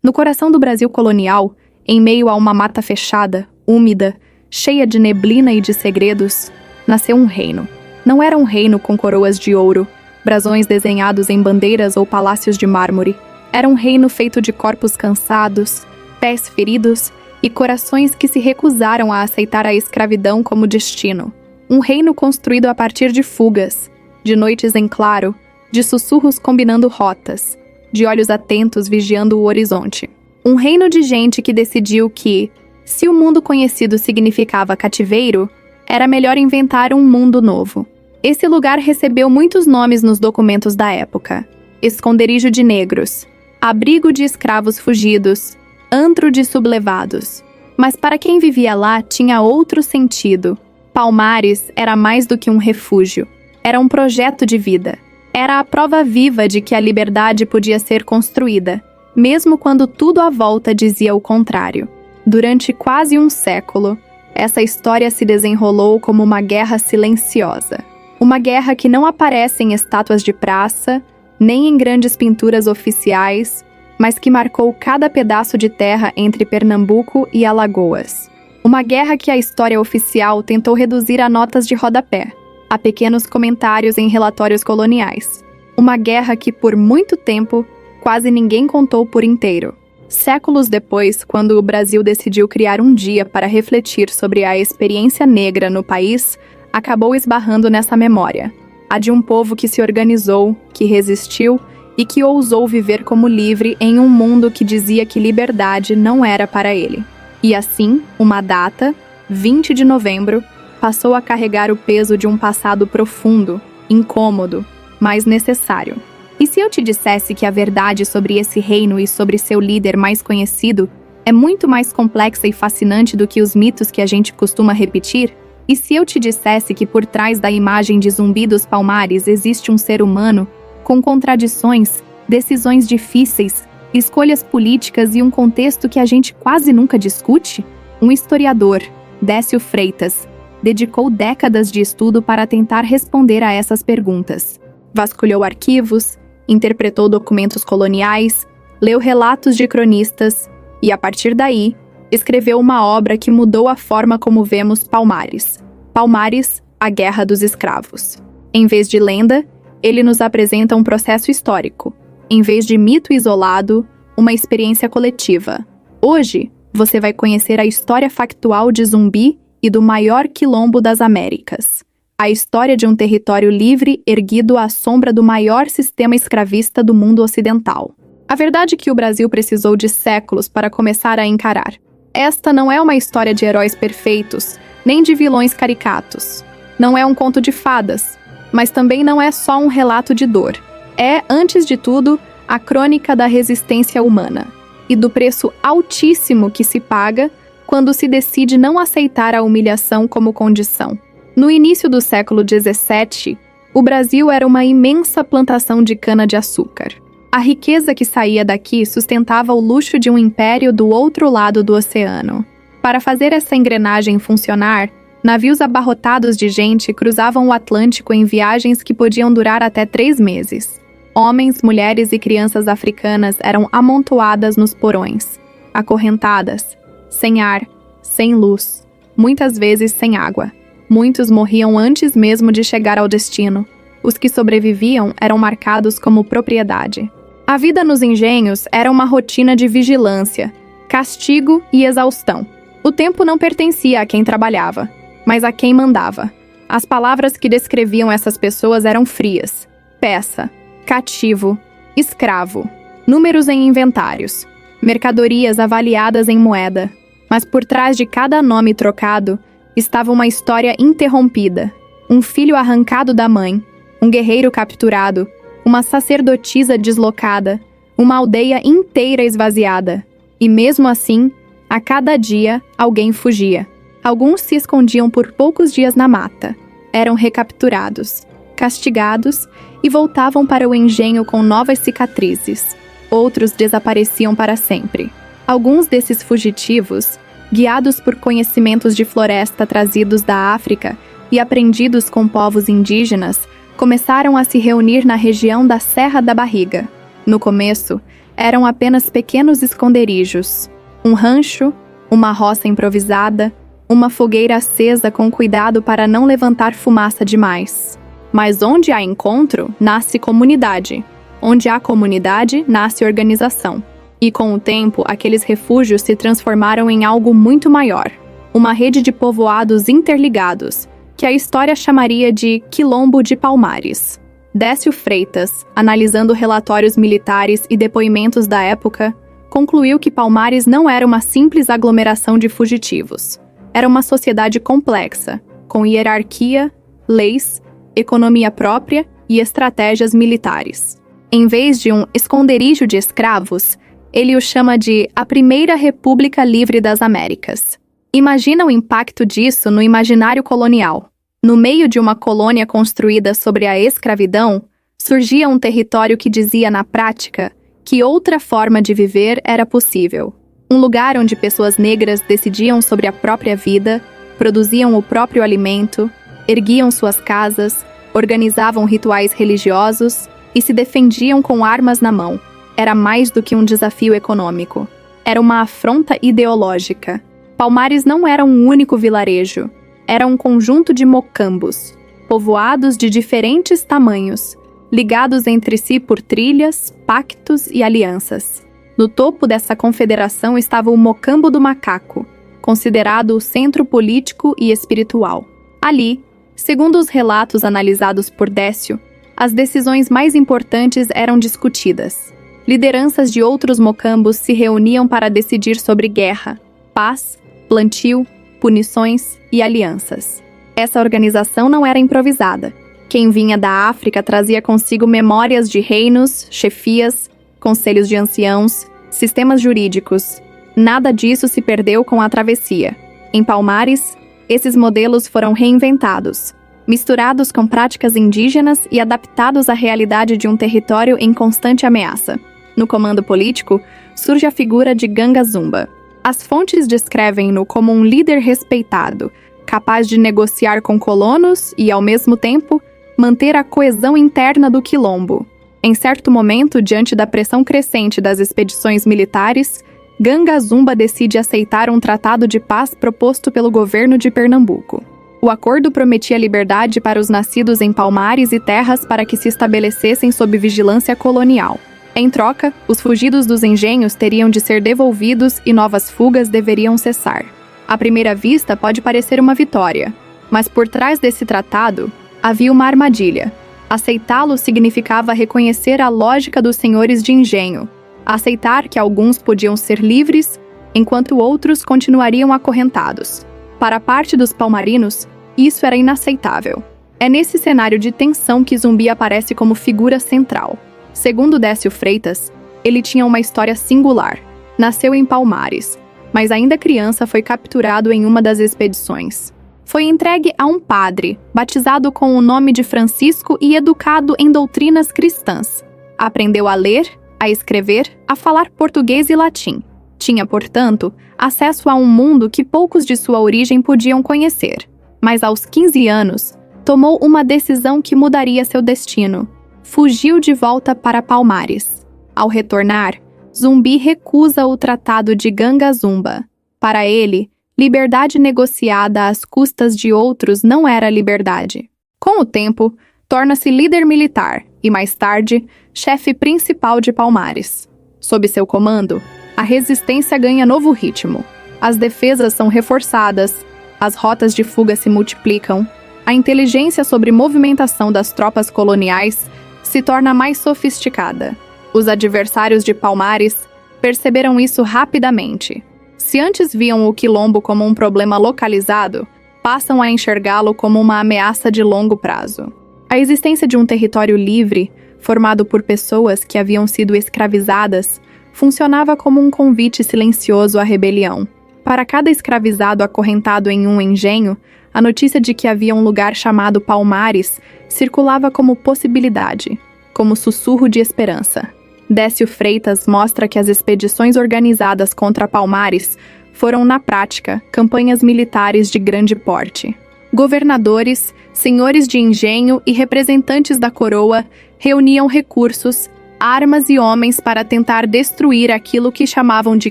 No coração do Brasil colonial, em meio a uma mata fechada, úmida, cheia de neblina e de segredos, nasceu um reino. Não era um reino com coroas de ouro, brasões desenhados em bandeiras ou palácios de mármore. Era um reino feito de corpos cansados, pés feridos e corações que se recusaram a aceitar a escravidão como destino. Um reino construído a partir de fugas, de noites em claro, de sussurros combinando rotas, de olhos atentos vigiando o horizonte. Um reino de gente que decidiu que, se o mundo conhecido significava cativeiro, era melhor inventar um mundo novo. Esse lugar recebeu muitos nomes nos documentos da época: esconderijo de negros, abrigo de escravos fugidos, antro de sublevados. Mas para quem vivia lá tinha outro sentido. Palmares era mais do que um refúgio. Era um projeto de vida. Era a prova viva de que a liberdade podia ser construída, mesmo quando tudo à volta dizia o contrário. Durante quase um século, essa história se desenrolou como uma guerra silenciosa. Uma guerra que não aparece em estátuas de praça, nem em grandes pinturas oficiais, mas que marcou cada pedaço de terra entre Pernambuco e Alagoas. Uma guerra que a história oficial tentou reduzir a notas de rodapé, a pequenos comentários em relatórios coloniais. Uma guerra que, por muito tempo, quase ninguém contou por inteiro. Séculos depois, quando o Brasil decidiu criar um dia para refletir sobre a experiência negra no país, acabou esbarrando nessa memória. A de um povo que se organizou, que resistiu e que ousou viver como livre em um mundo que dizia que liberdade não era para ele. E assim, uma data, 20 de novembro, passou a carregar o peso de um passado profundo, incômodo, mas necessário. E se eu te dissesse que a verdade sobre esse reino e sobre seu líder mais conhecido é muito mais complexa e fascinante do que os mitos que a gente costuma repetir? E se eu te dissesse que por trás da imagem de Zumbi dos Palmares existe um ser humano, com contradições, decisões difíceis, escolhas políticas e um contexto que a gente quase nunca discute? Um historiador, Décio Freitas, dedicou décadas de estudo para tentar responder a essas perguntas. Vasculhou arquivos, interpretou documentos coloniais, leu relatos de cronistas e, a partir daí, escreveu uma obra que mudou a forma como vemos Palmares. Palmares, a Guerra dos Escravos. Em vez de lenda, ele nos apresenta um processo histórico. Em vez de mito isolado, uma experiência coletiva. Hoje, você vai conhecer a história factual de Zumbi e do maior quilombo das Américas. A história de um território livre erguido à sombra do maior sistema escravista do mundo ocidental. A verdade é que o Brasil precisou de séculos para começar a encarar. Esta não é uma história de heróis perfeitos, nem de vilões caricatos. Não é um conto de fadas, mas também não é só um relato de dor. É, antes de tudo, a crônica da resistência humana e do preço altíssimo que se paga quando se decide não aceitar a humilhação como condição. No início do século XVII, o Brasil era uma imensa plantação de cana-de-açúcar. A riqueza que saía daqui sustentava o luxo de um império do outro lado do oceano. Para fazer essa engrenagem funcionar, navios abarrotados de gente cruzavam o Atlântico em viagens que podiam durar até 3 meses. Homens, mulheres e crianças africanas eram amontoadas nos porões, acorrentadas, sem ar, sem luz, muitas vezes sem água. Muitos morriam antes mesmo de chegar ao destino. Os que sobreviviam eram marcados como propriedade. A vida nos engenhos era uma rotina de vigilância, castigo e exaustão. O tempo não pertencia a quem trabalhava, mas a quem mandava. As palavras que descreviam essas pessoas eram frias: peça, cativo, escravo, números em inventários, mercadorias avaliadas em moeda. Mas por trás de cada nome trocado estava uma história interrompida, um filho arrancado da mãe, um guerreiro capturado, uma sacerdotisa deslocada, uma aldeia inteira esvaziada. E mesmo assim, a cada dia, alguém fugia. Alguns se escondiam por poucos dias na mata, eram recapturados, castigados e voltavam para o engenho com novas cicatrizes. Outros desapareciam para sempre. Alguns desses fugitivos, guiados por conhecimentos de floresta trazidos da África e aprendidos com povos indígenas, começaram a se reunir na região da Serra da Barriga. No começo, eram apenas pequenos esconderijos. Um rancho, uma roça improvisada, uma fogueira acesa com cuidado para não levantar fumaça demais. Mas onde há encontro, nasce comunidade. Onde há comunidade, nasce organização. E com o tempo, aqueles refúgios se transformaram em algo muito maior. Uma rede de povoados interligados, que a história chamaria de Quilombo de Palmares. Décio Freitas, analisando relatórios militares e depoimentos da época, concluiu que Palmares não era uma simples aglomeração de fugitivos. Era uma sociedade complexa, com hierarquia, leis, economia própria e estratégias militares. Em vez de um esconderijo de escravos, ele o chama de a Primeira República Livre das Américas. Imagina o impacto disso no imaginário colonial. No meio de uma colônia construída sobre a escravidão, surgia um território que dizia na prática que outra forma de viver era possível. Um lugar onde pessoas negras decidiam sobre a própria vida, produziam o próprio alimento, erguiam suas casas, organizavam rituais religiosos e se defendiam com armas na mão. Era mais do que um desafio econômico. Era uma afronta ideológica. Palmares não era um único vilarejo. Era um conjunto de mocambos, povoados de diferentes tamanhos, ligados entre si por trilhas, pactos e alianças. No topo dessa confederação estava o Mocambo do Macaco, considerado o centro político e espiritual. Ali, segundo os relatos analisados por Décio, as decisões mais importantes eram discutidas. Lideranças de outros mocambos se reuniam para decidir sobre guerra, paz, plantio, punições e alianças. Essa organização não era improvisada. Quem vinha da África trazia consigo memórias de reinos, chefias, conselhos de anciãos, sistemas jurídicos. Nada disso se perdeu com a travessia. Em Palmares, esses modelos foram reinventados, misturados com práticas indígenas e adaptados à realidade de um território em constante ameaça. No comando político, surge a figura de Ganga Zumba. As fontes descrevem-no como um líder respeitado, capaz de negociar com colonos e, ao mesmo tempo, manter a coesão interna do quilombo. Em certo momento, diante da pressão crescente das expedições militares, Ganga Zumba decide aceitar um tratado de paz proposto pelo governo de Pernambuco. O acordo prometia liberdade para os nascidos em Palmares e terras para que se estabelecessem sob vigilância colonial. Em troca, os fugidos dos engenhos teriam de ser devolvidos e novas fugas deveriam cessar. À primeira vista, pode parecer uma vitória, mas por trás desse tratado havia uma armadilha. Aceitá-lo significava reconhecer a lógica dos senhores de engenho, aceitar que alguns podiam ser livres, enquanto outros continuariam acorrentados. Para a parte dos palmarinos, isso era inaceitável. É nesse cenário de tensão que Zumbi aparece como figura central. Segundo Décio Freitas, ele tinha uma história singular. Nasceu em Palmares, mas ainda criança foi capturado em uma das expedições. Foi entregue a um padre, batizado com o nome de Francisco e educado em doutrinas cristãs. Aprendeu a ler, a escrever, a falar português e latim. Tinha, portanto, acesso a um mundo que poucos de sua origem podiam conhecer. Mas aos 15 anos, tomou uma decisão que mudaria seu destino. Fugiu de volta para Palmares. Ao retornar, Zumbi recusa o tratado de Ganga Zumba. Para ele, liberdade negociada às custas de outros não era liberdade. Com o tempo, torna-se líder militar e, mais tarde, chefe principal de Palmares. Sob seu comando, a resistência ganha novo ritmo. As defesas são reforçadas, as rotas de fuga se multiplicam, a inteligência sobre movimentação das tropas coloniais se torna mais sofisticada. Os adversários de Palmares perceberam isso rapidamente. Se antes viam o quilombo como um problema localizado, passam a enxergá-lo como uma ameaça de longo prazo. A existência de um território livre, formado por pessoas que haviam sido escravizadas, funcionava como um convite silencioso à rebelião. Para cada escravizado acorrentado em um engenho, a notícia de que havia um lugar chamado Palmares circulava como possibilidade, como sussurro de esperança. Décio Freitas mostra que as expedições organizadas contra Palmares foram, na prática, campanhas militares de grande porte. Governadores, senhores de engenho e representantes da coroa reuniam recursos, armas e homens para tentar destruir aquilo que chamavam de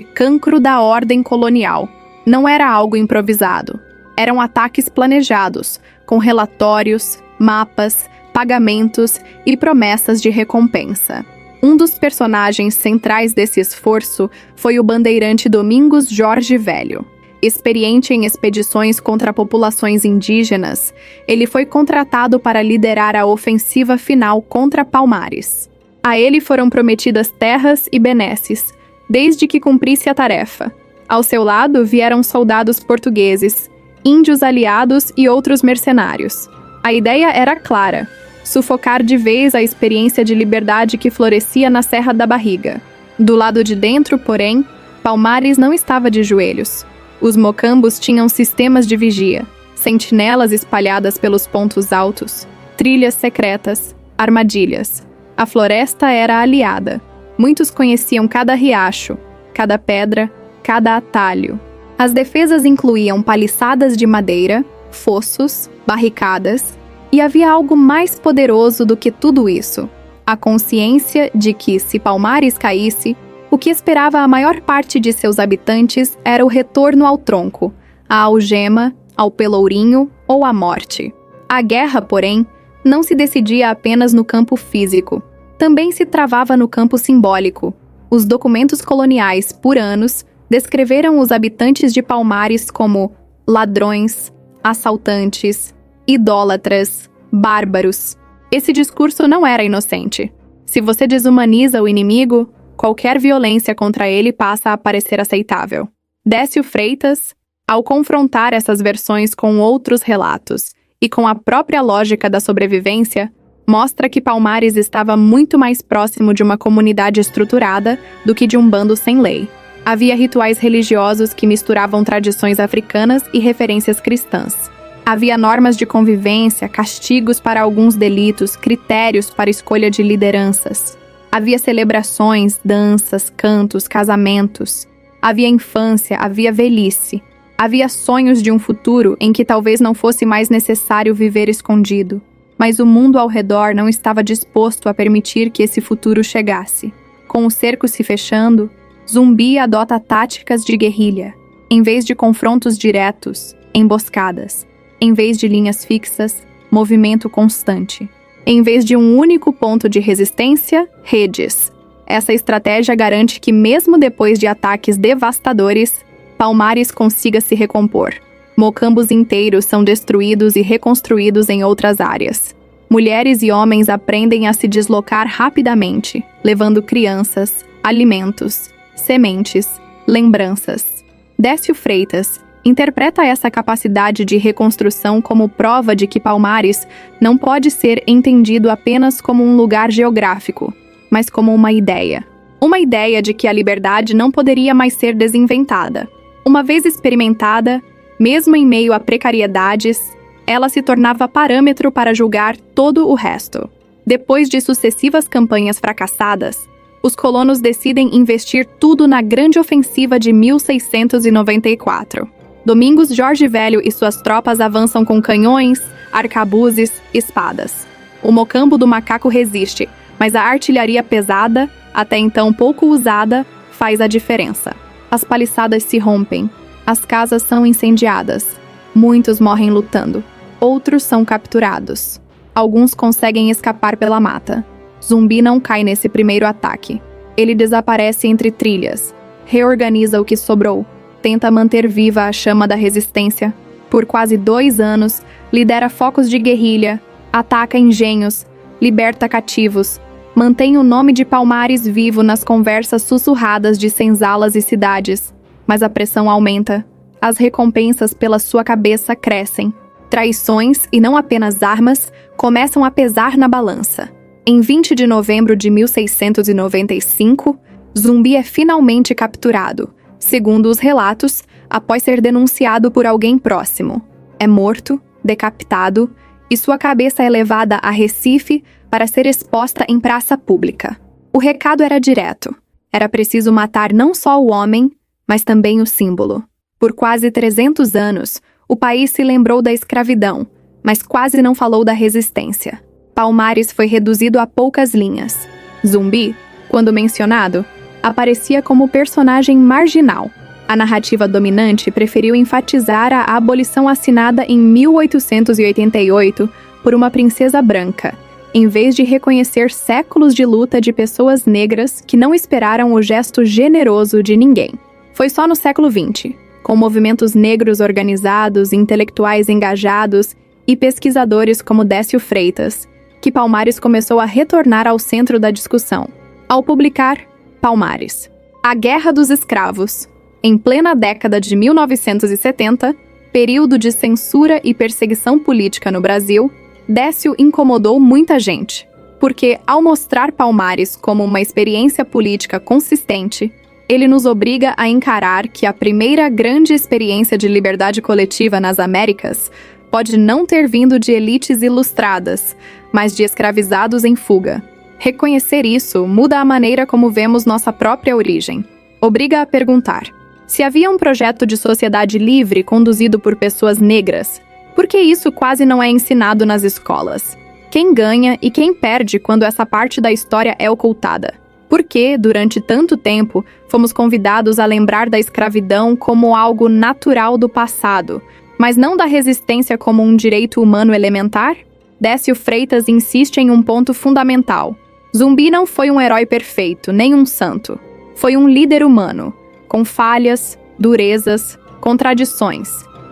cancro da ordem colonial. Não era algo improvisado. Eram ataques planejados, com relatórios, mapas, pagamentos e promessas de recompensa. Um dos personagens centrais desse esforço foi o bandeirante Domingos Jorge Velho. Experiente em expedições contra populações indígenas, ele foi contratado para liderar a ofensiva final contra Palmares. A ele foram prometidas terras e benesses, desde que cumprisse a tarefa. Ao seu lado vieram soldados portugueses, índios aliados e outros mercenários. A ideia era clara: sufocar de vez a experiência de liberdade que florescia na Serra da Barriga. Do lado de dentro, porém, Palmares não estava de joelhos. Os mocambos tinham sistemas de vigia, sentinelas espalhadas pelos pontos altos, trilhas secretas, armadilhas. A floresta era aliada. Muitos conheciam cada riacho, cada pedra, cada atalho. As defesas incluíam paliçadas de madeira, fossos, barricadas, e havia algo mais poderoso do que tudo isso: a consciência de que, se Palmares caísse, o que esperava a maior parte de seus habitantes era o retorno ao tronco, à algema, ao pelourinho ou à morte. A guerra, porém, não se decidia apenas no campo físico. Também se travava no campo simbólico. Os documentos coloniais, por anos, descreveram os habitantes de Palmares como ladrões, assaltantes, idólatras, bárbaros. Esse discurso não era inocente. Se você desumaniza o inimigo, qualquer violência contra ele passa a parecer aceitável. Décio Freitas, ao confrontar essas versões com outros relatos e com a própria lógica da sobrevivência, mostra que Palmares estava muito mais próximo de uma comunidade estruturada do que de um bando sem lei. Havia rituais religiosos que misturavam tradições africanas e referências cristãs. Havia normas de convivência, castigos para alguns delitos, critérios para escolha de lideranças. Havia celebrações, danças, cantos, casamentos. Havia infância, havia velhice. Havia sonhos de um futuro em que talvez não fosse mais necessário viver escondido. Mas o mundo ao redor não estava disposto a permitir que esse futuro chegasse. Com o cerco se fechando, Zumbi adota táticas de guerrilha. Em vez de confrontos diretos, emboscadas. Em vez de linhas fixas, movimento constante. Em vez de um único ponto de resistência, redes. Essa estratégia garante que, mesmo depois de ataques devastadores, Palmares consiga se recompor. Mocambos inteiros são destruídos e reconstruídos em outras áreas. Mulheres e homens aprendem a se deslocar rapidamente, levando crianças, alimentos, sementes, lembranças. Décio Freitas interpreta essa capacidade de reconstrução como prova de que Palmares não pode ser entendido apenas como um lugar geográfico, mas como uma ideia. Uma ideia de que a liberdade não poderia mais ser desinventada. Uma vez experimentada, mesmo em meio a precariedades, ela se tornava parâmetro para julgar todo o resto. Depois de sucessivas campanhas fracassadas, os colonos decidem investir tudo na grande ofensiva de 1694. Domingos Jorge Velho e suas tropas avançam com canhões, arcabuzes, espadas. O mocambo do macaco resiste, mas a artilharia pesada, até então pouco usada, faz a diferença. As paliçadas se rompem, as casas são incendiadas, muitos morrem lutando, outros são capturados. Alguns conseguem escapar pela mata. Zumbi não cai nesse primeiro ataque. Ele desaparece entre trilhas, reorganiza o que sobrou, tenta manter viva a chama da resistência. Por quase 2 anos, lidera focos de guerrilha, ataca engenhos, liberta cativos, mantém o nome de Palmares vivo nas conversas sussurradas de senzalas e cidades. Mas a pressão aumenta. As recompensas pela sua cabeça crescem. Traições, e não apenas armas, começam a pesar na balança. Em 20 de novembro de 1695, Zumbi é finalmente capturado, segundo os relatos, após ser denunciado por alguém próximo. É morto, decapitado, e sua cabeça é levada a Recife para ser exposta em praça pública. O recado era direto. Era preciso matar não só o homem, mas também o símbolo. Por quase 300 anos, o país se lembrou da escravidão, mas quase não falou da resistência. Palmares foi reduzido a poucas linhas. Zumbi, quando mencionado, aparecia como personagem marginal. A narrativa dominante preferiu enfatizar a abolição assinada em 1888 por uma princesa branca, em vez de reconhecer séculos de luta de pessoas negras que não esperaram o gesto generoso de ninguém. Foi só no século XX, com movimentos negros organizados, intelectuais engajados e pesquisadores como Décio Freitas, que Palmares começou a retornar ao centro da discussão, ao publicar Palmares, A Guerra dos Escravos. Em plena década de 1970, período de censura e perseguição política no Brasil, Décio incomodou muita gente, porque, ao mostrar Palmares como uma experiência política consistente, ele nos obriga a encarar que a primeira grande experiência de liberdade coletiva nas Américas pode não ter vindo de elites ilustradas, mas de escravizados em fuga. Reconhecer isso muda a maneira como vemos nossa própria origem. Obriga a perguntar: se havia um projeto de sociedade livre conduzido por pessoas negras, por que isso quase não é ensinado nas escolas? Quem ganha e quem perde quando essa parte da história é ocultada? Por que, durante tanto tempo, fomos convidados a lembrar da escravidão como algo natural do passado, mas não da resistência como um direito humano elementar? Décio Freitas insiste em um ponto fundamental. Zumbi não foi um herói perfeito, nem um santo. Foi um líder humano, com falhas, durezas, contradições.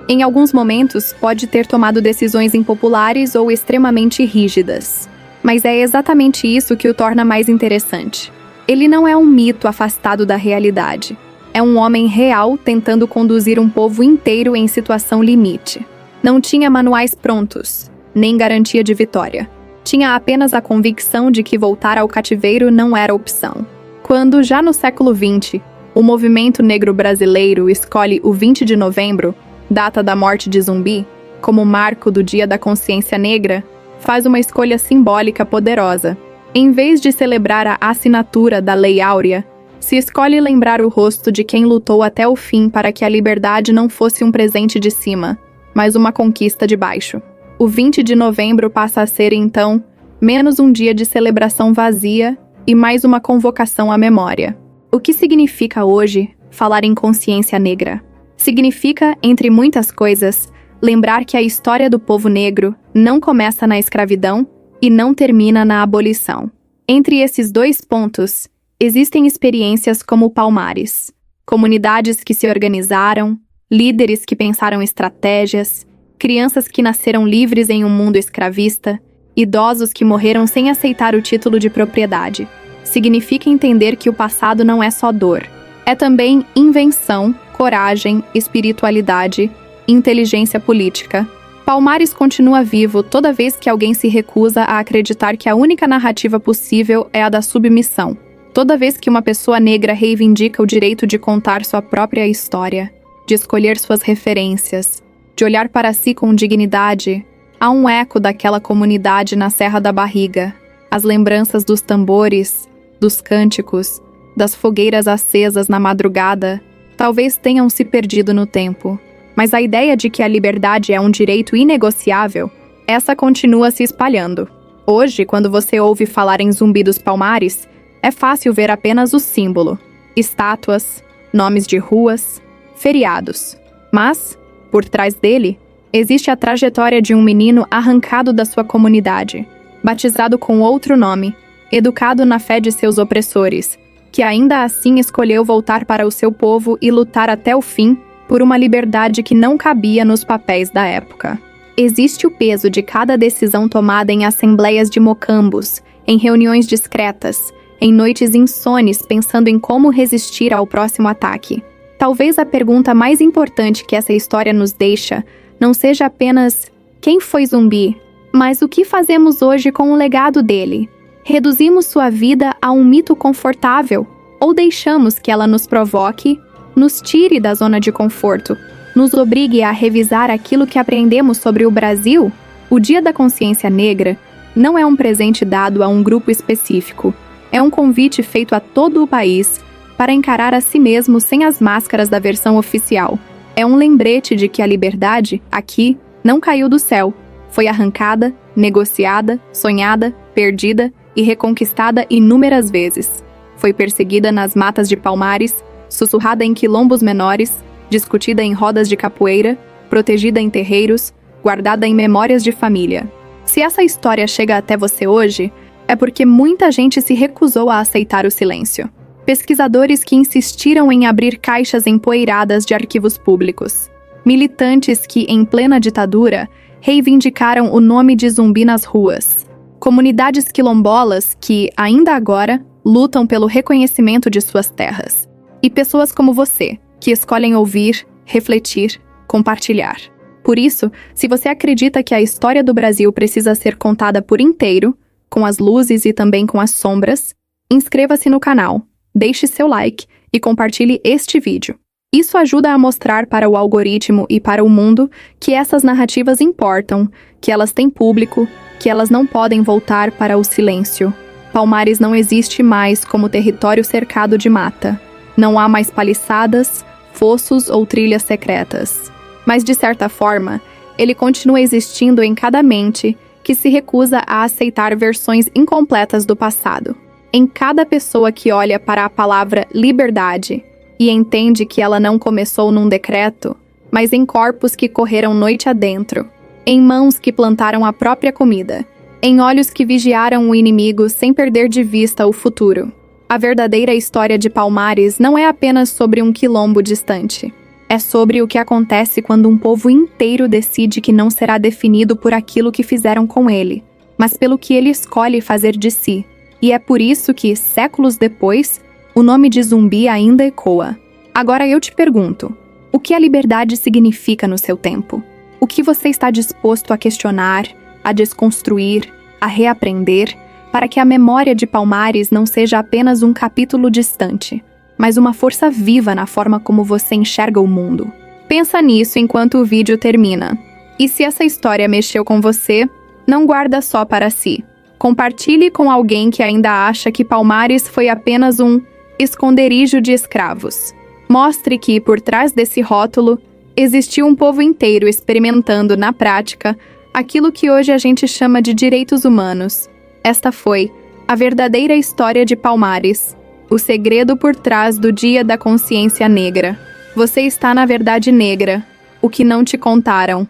Em alguns momentos, pode ter tomado decisões impopulares ou extremamente rígidas. Mas é exatamente isso que o torna mais interessante. Ele não é um mito afastado da realidade. É um homem real tentando conduzir um povo inteiro em situação limite. Não tinha manuais prontos, nem garantia de vitória. Tinha apenas a convicção de que voltar ao cativeiro não era opção. Quando, já no século XX, o movimento negro brasileiro escolhe o 20 de novembro, data da morte de Zumbi, como marco do Dia da Consciência Negra, faz uma escolha simbólica poderosa. Em vez de celebrar a assinatura da Lei Áurea, se escolhe lembrar o rosto de quem lutou até o fim para que a liberdade não fosse um presente de cima, mas uma conquista de baixo. O 20 de novembro passa a ser, então, menos um dia de celebração vazia e mais uma convocação à memória. O que significa hoje falar em consciência negra? Significa, entre muitas coisas, lembrar que a história do povo negro não começa na escravidão e não termina na abolição. Entre esses dois pontos, existem experiências como Palmares, comunidades que se organizaram, líderes que pensaram estratégias, crianças que nasceram livres em um mundo escravista, idosos que morreram sem aceitar o título de propriedade. Significa entender que o passado não é só dor. É também invenção, coragem, espiritualidade, inteligência política. Palmares continua vivo toda vez que alguém se recusa a acreditar que a única narrativa possível é a da submissão. Toda vez que uma pessoa negra reivindica o direito de contar sua própria história, de escolher suas referências, de olhar para si com dignidade, há um eco daquela comunidade na Serra da Barriga. As lembranças dos tambores, dos cânticos, das fogueiras acesas na madrugada, talvez tenham se perdido no tempo. Mas a ideia de que a liberdade é um direito inegociável, essa continua se espalhando. Hoje, quando você ouve falar em Zumbi dos Palmares, é fácil ver apenas o símbolo, estátuas, nomes de ruas, feriados. Mas, por trás dele, existe a trajetória de um menino arrancado da sua comunidade, batizado com outro nome, educado na fé de seus opressores, que ainda assim escolheu voltar para o seu povo e lutar até o fim por uma liberdade que não cabia nos papéis da época. Existe o peso de cada decisão tomada em assembleias de mocambos, em reuniões discretas, em noites insones pensando em como resistir ao próximo ataque. Talvez a pergunta mais importante que essa história nos deixa não seja apenas quem foi Zumbi, mas o que fazemos hoje com o legado dele? Reduzimos sua vida a um mito confortável ou deixamos que ela nos provoque, nos tire da zona de conforto, nos obrigue a revisar aquilo que aprendemos sobre o Brasil? O Dia da Consciência Negra não é um presente dado a um grupo específico. É um convite feito a todo o país para encarar a si mesmo sem as máscaras da versão oficial. É um lembrete de que a liberdade, aqui, não caiu do céu. Foi arrancada, negociada, sonhada, perdida e reconquistada inúmeras vezes. Foi perseguida nas matas de Palmares, sussurrada em quilombos menores, discutida em rodas de capoeira, protegida em terreiros, guardada em memórias de família. Se essa história chega até você hoje, é porque muita gente se recusou a aceitar o silêncio. Pesquisadores que insistiram em abrir caixas empoeiradas de arquivos públicos. Militantes que, em plena ditadura, reivindicaram o nome de Zumbi nas ruas. Comunidades quilombolas que, ainda agora, lutam pelo reconhecimento de suas terras. E pessoas como você, que escolhem ouvir, refletir, compartilhar. Por isso, se você acredita que a história do Brasil precisa ser contada por inteiro, com as luzes e também com as sombras, inscreva-se no canal, deixe seu like e compartilhe este vídeo. Isso ajuda a mostrar para o algoritmo e para o mundo que essas narrativas importam, que elas têm público, que elas não podem voltar para o silêncio. Palmares não existe mais como território cercado de mata. Não há mais paliçadas, fossos ou trilhas secretas. Mas, de certa forma, ele continua existindo em cada mente que se recusa a aceitar versões incompletas do passado. Em cada pessoa que olha para a palavra liberdade e entende que ela não começou num decreto, mas em corpos que correram noite adentro, em mãos que plantaram a própria comida, em olhos que vigiaram o inimigo sem perder de vista o futuro. A verdadeira história de Palmares não é apenas sobre um quilombo distante. É sobre o que acontece quando um povo inteiro decide que não será definido por aquilo que fizeram com ele, mas pelo que ele escolhe fazer de si. E é por isso que, séculos depois, o nome de Zumbi ainda ecoa. Agora eu te pergunto, o que a liberdade significa no seu tempo? O que você está disposto a questionar, a desconstruir, a reaprender, para que a memória de Palmares não seja apenas um capítulo distante, mas uma força viva na forma como você enxerga o mundo? Pensa nisso enquanto o vídeo termina. E se essa história mexeu com você, não guarda só para si. Compartilhe com alguém que ainda acha que Palmares foi apenas um esconderijo de escravos. Mostre que, por trás desse rótulo, existiu um povo inteiro experimentando, na prática, aquilo que hoje a gente chama de direitos humanos. Esta foi a verdadeira história de Palmares. O segredo por trás do Dia da Consciência Negra. Você está na verdade negra, o que não te contaram.